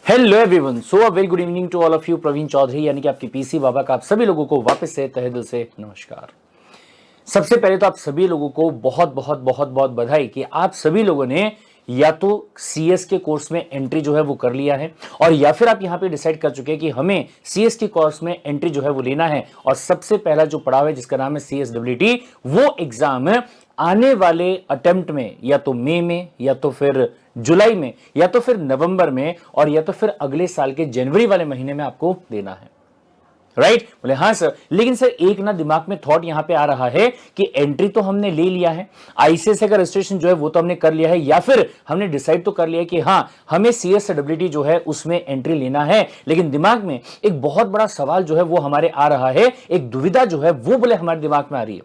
Hello everyone, so a very good evening to all of you. Praveen Chaudhary यानी कि आपके PC बाबा का आप सभी लोगों को वापस से तहे दिल से नमस्कार। सबसे पहले तो आप सभी लोगों को बहुत बहुत बहुत बहुत बधाई कि आप सभी लोगों ने या तो सीएस के कोर्स में एंट्री जो है वो कर लिया है, और या फिर आप यहां पे डिसाइड कर चुके हैं कि हमें सीएस के कोर्स में एंट्री जो है वो लेना है। और सबसे पहला जो पड़ाव है जिसका नाम है सीएसडब्ल्यूटी, वो एग्जाम आने वाले अटेम्प्ट में या तो मई में या तो फिर जुलाई में या तो फिर नवंबर में और या तो फिर अगले साल के जनवरी वाले महीने में आपको देना है। राइट? बोले हाँ सर, लेकिन सर एक ना दिमाग में थॉट यहां पे आ रहा है कि एंट्री तो हमने ले लिया है, आईसीएसई का रजिस्ट्रेशन जो है वो तो हमने कर लिया है, या फिर हमने डिसाइड तो कर लिया है कि हाँ हमें सीएसडब्ल्यूटी जो है उसमें एंट्री लेना है, लेकिन दिमाग में एक बहुत बड़ा सवाल जो है वो हमारे आ रहा है, एक दुविधा जो है वो बोले हमारे दिमाग में आ रही है।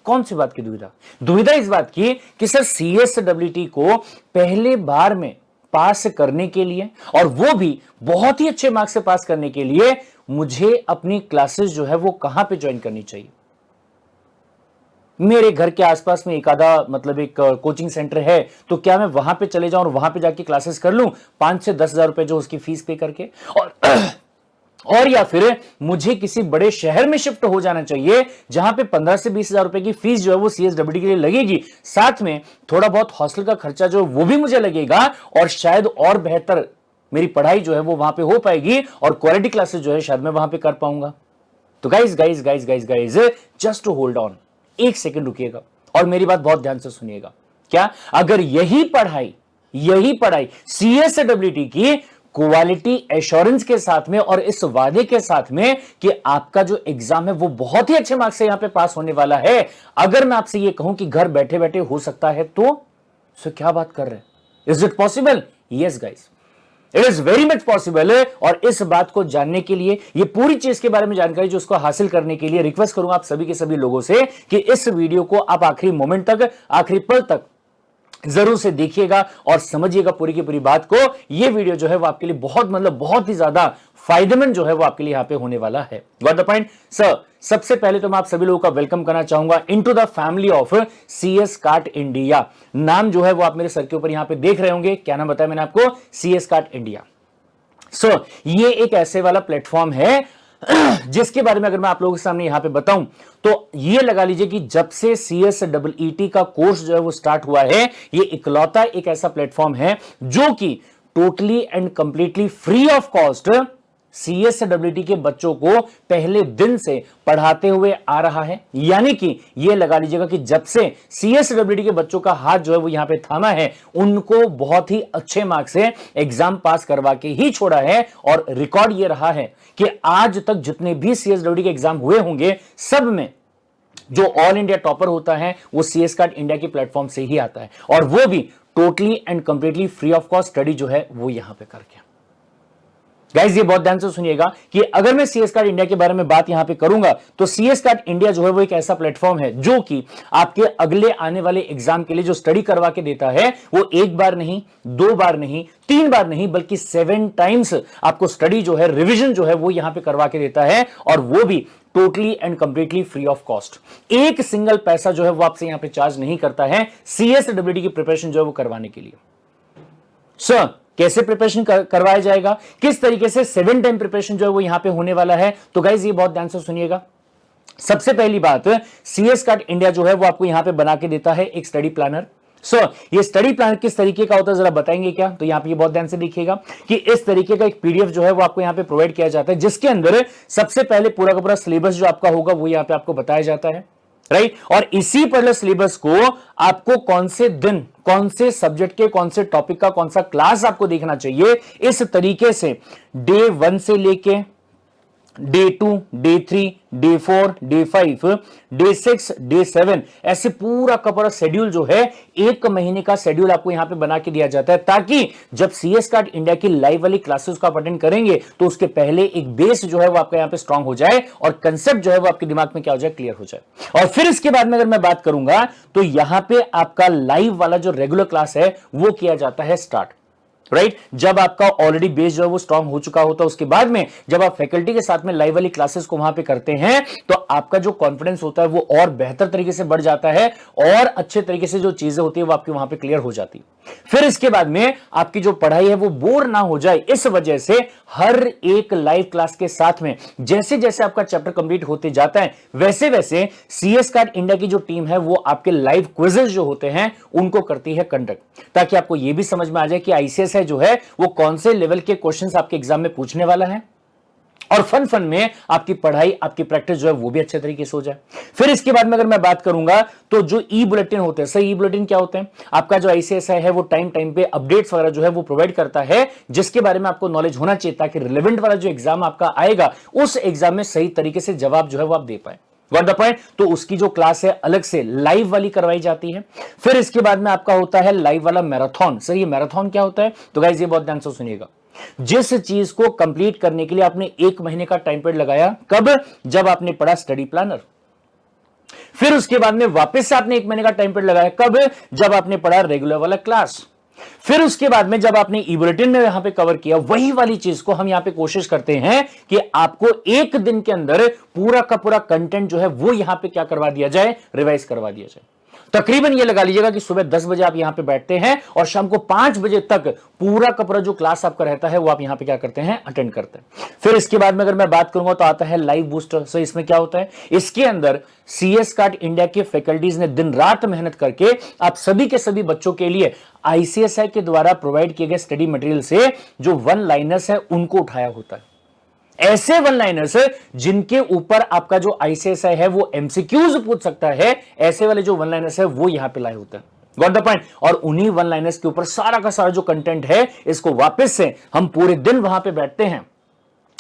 कौन सी बात की दुविधा? दुविधा इस बात की कि सर सीएसडब्ल्यूटी को पहले बार में पास करने के लिए, और वो भी बहुत ही अच्छे मार्क्स से पास करने के लिए, मुझे अपनी क्लासेस जो है वो कहां पे ज्वाइन करनी चाहिए। मेरे घर के आसपास में एक आधा एक कोचिंग सेंटर है, तो क्या मैं वहां पे चले जाऊं और वहां पे जाके क्लासेस कर लूं 5 से 10 हजार रुपए जो उसकी फीस पे करके, और या फिर मुझे किसी बड़े शहर में शिफ्ट हो जाना चाहिए जहां पे 15 से 20 हजार रुपए की फीस जो है वो सीएसडब्ल्यूटी के लिए लगेगी, साथ में थोड़ा बहुत हॉस्टल का खर्चा जो वो भी मुझे लगेगा, और शायद और बेहतर मेरी पढ़ाई जो है वो वहां पे हो पाएगी और क्वालिटी क्लासेस जो है शायद मैं वहां पे कर पाऊंगा। तो guys guys guys guys guys just to hold on, एक सेकंड रुकिएगा और मेरी बात बहुत ध्यान से सुनिएगा। क्या अगर यही पढ़ाई सीएसडब्ल्यूटी की क्वालिटी एश्योरेंस के साथ में और इस वादे के साथ में कि आपका जो एग्जाम है वो बहुत ही अच्छे मार्क्स से यहां पे पास होने वाला है, अगर मैं आपसे ये कहूं कि घर बैठे बैठे हो सकता है, तो क्या बात कर रहे हैं? Is it possible? Yes guys, it is very much possible. और इस बात को जानने के लिए, ये पूरी चीज के बारे में जानकारी जो उसको हासिल करने के लिए रिक्वेस्ट करूंगा आप सभी के सभी लोगों से कि इस वीडियो को आप आखिरी मोमेंट तक, आखिरी पल तक जरूर से देखिएगा और समझिएगा पूरी की पूरी बात को। यह वीडियो जो है वो आपके लिए बहुत ही ज्यादा फायदेमंद जो है वो आपके लिए यहां पे होने वाला है। Got the point sir? सबसे पहले तो मैं आप सभी लोगों का वेलकम करना चाहूंगा into the family of CS cart India. नाम जो है वो आप मेरे सर के ऊपर यहां पे देख रहे होंगे। क्या नाम बताया मैंने आपको? CS cart India. सो ये एक ऐसे वाला प्लेटफॉर्म है जिसके बारे में अगर मैं आप लोगों के सामने यहां पे बताऊं तो ये लगा लीजिए कि जब से सीएसडब्ल्यूटी का कोर्स जो है वो स्टार्ट हुआ है, ये इकलौता एक ऐसा प्लेटफॉर्म है जो कि totally and completely free of cost CSWT के बच्चों को पहले दिन से पढ़ाते हुए आ रहा है। यानी कि यह लगा लीजिएगा कि जब से सीएसडब्ल्यूटी के बच्चों का हाथ जो है वो यहां पे थामा है, उनको बहुत ही अच्छे मार्क्स से एग्जाम पास करवा के ही छोड़ा है। और रिकॉर्ड यह रहा है कि आज तक जितने भी सीएसडब्ल्यूटी के एग्जाम हुए होंगे, सब में जो ऑल इंडिया टॉपर होता है वो सीएस कार्ट इंडिया के प्लेटफॉर्म से ही आता है, और वो भी totally and completely free of cost study जो है वो यहां पे करके। गाइस ये बहुत ध्यान से सुनिएगा कि अगर मैं सीएस कार्ट इंडिया के बारे में बात यहां पे करूंगा तो सीएस कार्ट इंडिया जो है वो एक ऐसा प्लेटफॉर्म है जो कि आपके अगले आने वाले एग्जाम के लिए जो स्टडी करवा के देता है, वो एक बार नहीं, 2 बार नहीं, 3 बार नहीं, बल्कि 7 टाइम्स आपको स्टडी जो है, रिविजन जो है वो यहां पे करवा के देता है, और वो भी totally and completely free of cost. एक सिंगल पैसा जो है वो आपसे यहां पे चार्ज नहीं करता है सीएसडब्ल्यूटी की प्रिपरेशन जो है वो करवाने के लिए। सर कैसे प्रिपरेशन करवाया जाएगा, किस तरीके से 7 टाइम प्रिपरेशन जो है वो यहां पे होने वाला है, तो गाइज ये बहुत ध्यान से सुनिएगा। सबसे पहली बात, सीएस कार्ट इंडिया जो है वो आपको यहां पे बना के देता है एक स्टडी प्लानर। ये स्टडी प्लानर किस तरीके का होता है जरा बताएंगे क्या? तो यहां पे ये बहुत ध्यान से देखिएगा कि इस तरीके का एक पीडीएफ जो है वो आपको यहां पे प्रोवाइड किया जाता है, जिसके अंदर सबसे पहले पूरा का पूरा सिलेबस जो आपका होगा वो यहां पे आपको बताया जाता है। राइट? और इसी पहले सिलेबस को आपको कौन से दिन, कौन से सब्जेक्ट के, कौन से टॉपिक का कौन सा क्लास आपको देखना चाहिए, इस तरीके से डे 1 से लेके day 2, day 3, day 4, day 5, day 6, day 7, ऐसे पूरा का पूरा शेड्यूल जो है, एक महीने का शेड्यूल आपको यहां पे बना के दिया जाता है, ताकि जब सीएस कार्ट इंडिया की लाइव वाली क्लासेस को आप अटेंड करेंगे तो उसके पहले एक बेस जो है वो आपका यहां पे स्ट्रांग हो जाए और कंसेप्ट जो है वो आपके दिमाग में क्या हो जाए, क्लियर हो जाए। और फिर इसके बाद में अगर मैं बात करूंगा तो यहां पे आपका लाइव वाला जो रेगुलर क्लास है वो किया जाता है स्टार्ट। राइट जब आपका ऑलरेडी बेस जो है वो स्ट्रांग हो चुका होता है, उसके बाद में जब आप फैकल्टी के साथ में लाइव वाली क्लासेस को वहां पे करते हैं तो आपका जो कॉन्फिडेंस होता है वो और बेहतर तरीके से बढ़ जाता है और अच्छे तरीके से जो चीजें होती है वो आपकी वहां पे क्लियर हो जाती है। फिर इसके बाद में आपकी जो पढ़ाई है वो बोर ना हो जाए, इस वजह से हर एक लाइव क्लास के साथ में जैसे जैसे आपका चैप्टर कंप्लीट होते जाता है वैसे वैसे सीएस कार्ड इंडिया की जो टीम है वो आपके लाइव क्विजेस जो होते हैं उनको करती है कंडक्ट, ताकि आपको यह भी समझ में आ जाए कि आईसीएस जो है वो कौन से लेवल के क्वेश्चंस आपके एग्जाम में पूछने वाला है और फन फन में आपकी पढ़ाई आपकी प्रैक्टिस जो है वो भी अच्छे तरीके से हो जाए। फिर इसके बाद में अगर मैं बात करूंगा तो जो ई बुलेटिन होते हैं, सही ई बुलेटिन क्या होते हैं, आपका जो आईसीएसआई है वो टाइम टाइम पे अपडेट्स वगैरह जो है वो प्रोवाइड करता है जिसके बारे में आपको नॉलेज होना चाहिए ताकि रिलेवेंट वाला जो एग्जाम आपका आएगा उस एग्जाम में सही तरीके से जवाब जो है वो आप दे पाए। Got the point. तो उसकी जो क्लास है अलग से लाइव वाली करवाई जाती है। फिर इसके बाद में आपका होता है लाइव वाला मैराथन। सर ये मैराथन क्या होता है, तो गाइस ये बहुत ध्यान से सुनिएगा। जिस चीज को कंप्लीट करने के लिए आपने 1 महीने का टाइम पीरियड लगाया, कब, जब आपने पढ़ा स्टडी प्लानर। फिर उसके बाद में वापस से आपने 1 महीने का टाइम पीरियड लगाया, कब, जब आपने पढ़ा रेगुलर वाला क्लास। फिर उसके बाद में जब आपने ई बुलेटिन में यहां पे कवर किया वही वाली चीज को हम यहां पे कोशिश करते हैं कि आपको 1 दिन के अंदर पूरा का पूरा कंटेंट जो है वो यहां पे क्या करवा दिया जाए, रिवाइज करवा दिया जाए। तकरीबन ये लगा लीजिएगा कि सुबह 10 बजे आप यहां पे बैठते हैं और शाम को 5 बजे तक पूरा का पूरा जो क्लास आपका रहता है वो आप यहां पे क्या करते हैं, अटेंड करते हैं। फिर इसके बाद में अगर मैं बात करूंगा तो आता है लाइव बूस्टर। सो इसमें क्या होता है, इसके अंदर सीएस कार्ड इंडिया के फैकल्टीज ने दिन रात मेहनत करके आप सभी के सभी बच्चों के लिए आईसीएसआई के द्वारा प्रोवाइड किए गए स्टडी मटेरियल से जो वन लाइनर्स है उनको उठाया होता है। ऐसे वन लाइनर्स जिनके ऊपर आपका जो आईसीएसआई है वो एमसीक्यूज पूछ सकता है, ऐसे वाले जो वन लाइनर्स है वो यहां पे लाए होते हैं। Got the point. और उन्हीं वन लाइनर्स के ऊपर सारा का सारा जो कंटेंट है इसको वापस से हम पूरे दिन वहां पे बैठते हैं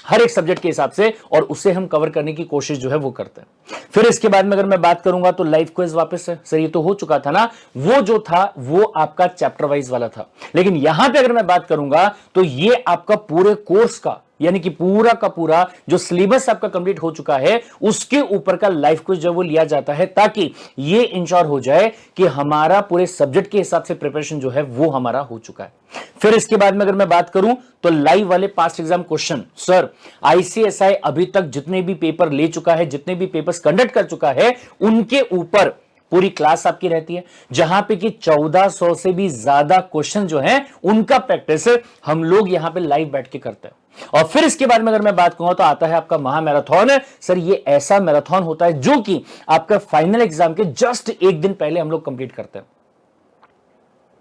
हर एक सब्जेक्ट के हिसाब से और उसे हम कवर करने की कोशिश जो है वो करते हैं। फिर इसके बाद में अगर मैं बात करूंगा तो लाइव क्विज वापस है। सर ये तो हो चुका था ना, वो जो था वो आपका चैप्टर वाइज वाला था, लेकिन यहां पे अगर मैं बात करूंगा तो ये आपका पूरे कोर्स का यानी कि पूरा का पूरा जो सिलेबस आपका कंप्लीट हो चुका है उसके ऊपर का लाइव क्विज जो वो लिया जाता है ताकि ये इंश्योर हो जाए कि हमारा पूरे सब्जेक्ट के हिसाब से प्रिपरेशन जो है वो हमारा हो चुका है। फिर इसके बाद में अगर मैं बात करूं तो लाइव वाले past exam question. Sir ICSI अभी तक जितने भी पेपर ले चुका है, जितने भी पेपर्स कंडक्ट कर चुका है, उनके ऊपर पूरी क्लास आपकी रहती है जहां पे कि 1400 से भी ज्यादा क्वेश्चन जो हैं उनका प्रैक्टिस हम लोग यहां पे लाइव बैठ के करते हैं। और फिर इसके बाद में अगर मैं बात करूं तो आता है आपका महा मैराथन। सर ये ऐसा मैराथन होता है जो कि आपका फाइनल एग्जाम के जस्ट 1 दिन पहले हम लोग कंप्लीट करते हैं।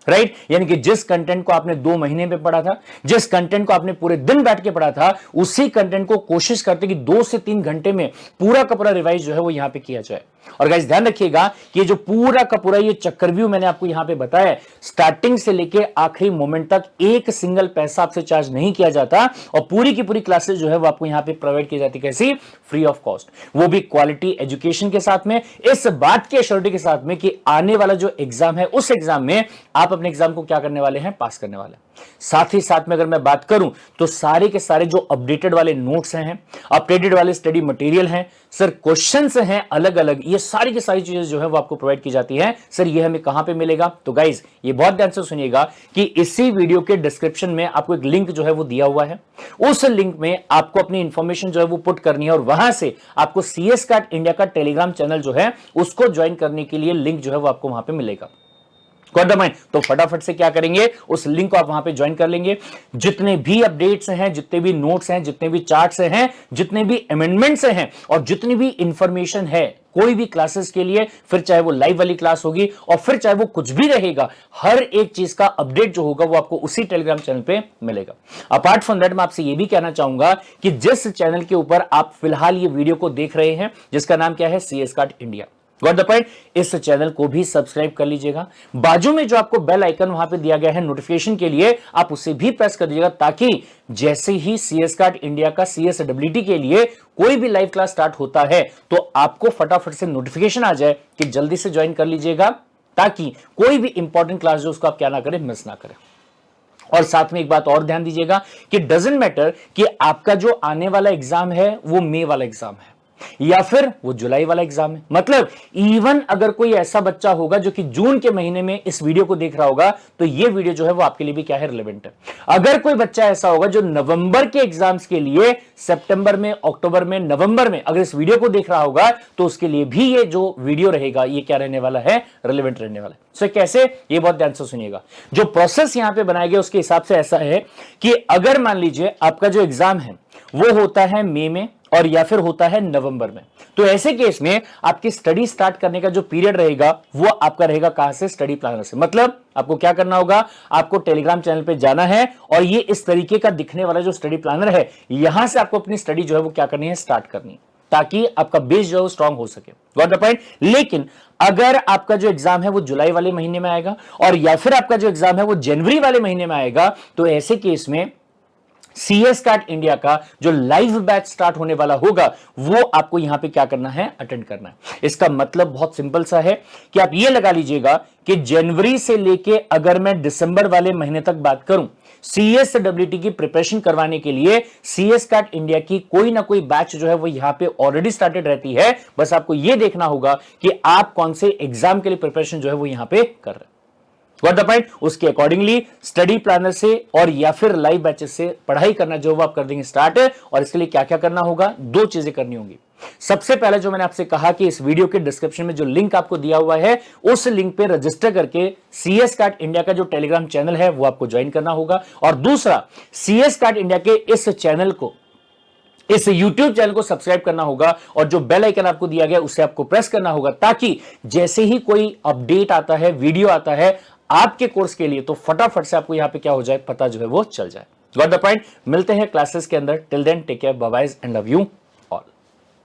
राइट यानी कि जिस कंटेंट को आपने 2 महीने में पढ़ा था, जिस कंटेंट को आपने पूरे दिन बैठ के पढ़ा था, उसी कंटेंट को कोशिश करते कि 2 से 3 घंटे में पूरा का पूरा रिवाइज जो है वो यहां पे किया जाए। और गाइस ध्यान रखिएगा कि ये जो पूरा का पूरा ये चक्रव्यूह मैंने आपको यहां पे बताया, स्टार्टिंग से लेके आखिरी मोमेंट तक एक सिंगल पैसा आपसे चार्ज नहीं किया जाता और पूरी की पूरी क्लासेस जो है वो आपको यहां पे प्रोवाइड की जाती, कैसी, फ्री ऑफ कॉस्ट, वो भी क्वालिटी एजुकेशन के साथ में, इस बात की एश्योरिटी के साथ में कि आने वाला जो एग्जाम है उस एग्जाम में आप अपने एग्जाम को क्या करने वाले हैं, पास करने वाले हैं। साथ ही साथ में अगर मैं बात करूं तो सारे के सारे जो अपडेटेड वाले नोट्स हैं, अपडेटेड वाले स्टडी मटेरियल हैं, सर क्वेश्चंस हैं अलग अलग, ये सारी की सारी चीजें जो है वो आपको प्रोवाइड की जाती है। सर ये हमें कहां पे मिलेगा, तो गाइज ये बहुत ध्यान से सुनिएगा कि इसी वीडियो के डिस्क्रिप्शन में आपको एक लिंक जो है वो दिया हुआ है। उस लिंक में आपको अपनी इंफॉर्मेशन जो है वो पुट करनी है और वहां से आपको सीएस कार्ड इंडिया का टेलीग्राम चैनल जो है उसको ज्वाइन करने के लिए लिंक जो है वो आपको वहां पे मिलेगा। तो फटाफट से क्या करेंगे, उस लिंक को आप वहां पे ज्वाइन कर लेंगे। जितने भी अपडेट्स हैं, जितने भी नोट्स हैं, जितने भी चार्ट्स हैं, जितने भी अमेंडमेंट्स हैं और जितनी भी इंफॉर्मेशन है कोई भी क्लासेस के लिए, फिर चाहे वो लाइव वाली क्लास होगी और फिर चाहे वो कुछ भी रहेगा, हर एक चीज का अपडेट जो होगा वो आपको उसी टेलीग्राम चैनल पे मिलेगा। अपार्ट फ्रॉम दैट मैं आपसे ये भी कहना चाहूंगा कि जिस चैनल के ऊपर आप फिलहाल ये वीडियो को देख रहे हैं जिसका नाम क्या है, CS card India, got the point, इस चैनल को भी सब्सक्राइब कर लीजिएगा। बाजू में जो आपको बेल आइकन वहां पे दिया गया है नोटिफिकेशन के लिए, आप उसे भी प्रेस कर दीजिएगा ताकि जैसे ही सीएस कार्ड इंडिया का सीएसडब्ल्यूटी के लिए कोई भी लाइव क्लास स्टार्ट होता है तो आपको फटाफट से नोटिफिकेशन आ जाए कि जल्दी से ज्वाइन कर लीजिएगा ताकि कोई भी इंपॉर्टेंट क्लास जो उसको आप क्या ना करें, मिस ना करें। और साथ में एक बात और ध्यान दीजिएगा कि डजंट मैटर कि आपका जो आने वाला एग्जाम है वो मई वाला एग्जाम है, या फिर वो जुलाई वाला एग्जाम है। मतलब इवन अगर कोई ऐसा बच्चा होगा जो कि जून के महीने में इस वीडियो को देख रहा होगा, तो ये वीडियो जो है वो आपके लिए भी क्या है, रिलेवेंट है। अगर कोई बच्चा ऐसा होगा जो नवंबर के एग्जाम्स के लिए सितंबर में, अक्टूबर में, नवंबर में अगर इस वीडियो को देख रहा होगा, तो उसके लिए भी ये जो वीडियो रहेगा ये क्या रहने वाला है, रिलेवेंट रहने वाला है। सो कैसे, ये बहुत ध्यान से सुनिएगा। जो प्रोसेस यहां पे बनाया गया उसके हिसाब से ऐसा है कि अगर मान लीजिए आपका जो एग्जाम है वो होता है मई में और या फिर होता है नवंबर में, तो ऐसे केस में आपकी स्टडी स्टार्ट करने का जो पीरियड रहेगा वो आपका रहेगा कहां से, स्टडी प्लानर से। मतलब आपको क्या करना होगा, आपको टेलीग्राम चैनल पे जाना है और ये इस तरीके का दिखने वाला जो स्टडी प्लानर है, यहां से आपको अपनी स्टडी जो है वो क्या करनी है, स्टार्ट करनी है, ताकि आपका बेस जो है वो स्ट्रांग हो सके। Got the point. लेकिन अगर आपका जो एग्जाम है वो जुलाई वाले महीने में आएगा और या फिर आपका जो एग्जाम है वो जनवरी वाले महीने में आएगा, तो ऐसे केस में CS कैट इंडिया का जो लाइव बैच स्टार्ट होने वाला होगा वो आपको यहां पे क्या करना है, अटेंड करना है। इसका मतलब बहुत सिंपल सा है कि आप ये लगा लीजिएगा कि जनवरी से लेके अगर मैं दिसंबर वाले महीने तक बात करूं, CSWT की प्रिपरेशन करवाने के लिए CS कैट इंडिया की कोई ना कोई बैच जो है वो यहां पे ऑलरेडी स्टार्टेड रहती है। बस आपको यह देखना होगा कि आप कौन से एग्जाम के लिए प्रिपरेशन जो है वो यहां पे कर रहे हैं। Got the point? उसके अकॉर्डिंगली स्टडी प्लानर से और या फिर लाइव बैचेस से पढ़ाई करना जो वो आप कर देंगे स्टार्ट। और इसके लिए क्या क्या करना होगा, दो चीजें करनी होंगी। सबसे पहले जो मैंने आपसे कहा कि इस वीडियो के डिस्क्रिप्शन में जो लिंक आपको दिया हुआ है उस लिंक पे रजिस्टर करके CS कैट इंडिया का जो टेलीग्राम चैनल है वो आपको ज्वाइन करना होगा। और दूसरा, CS कैट इंडिया के इस चैनल को, इस YouTube चैनल को सब्सक्राइब करना होगा और जो बेल आइकन आपको दिया गया उसे आपको प्रेस करना होगा, ताकि जैसे ही कोई अपडेट आता है, वीडियो आता है आपके कोर्स के लिए, तो फटाफट से आपको यहां पे क्या हो जाए, पता जो है वो चल जाए। Got the point. मिलते हैं क्लासेस के अंदर। Till then take care, bye bye and love you.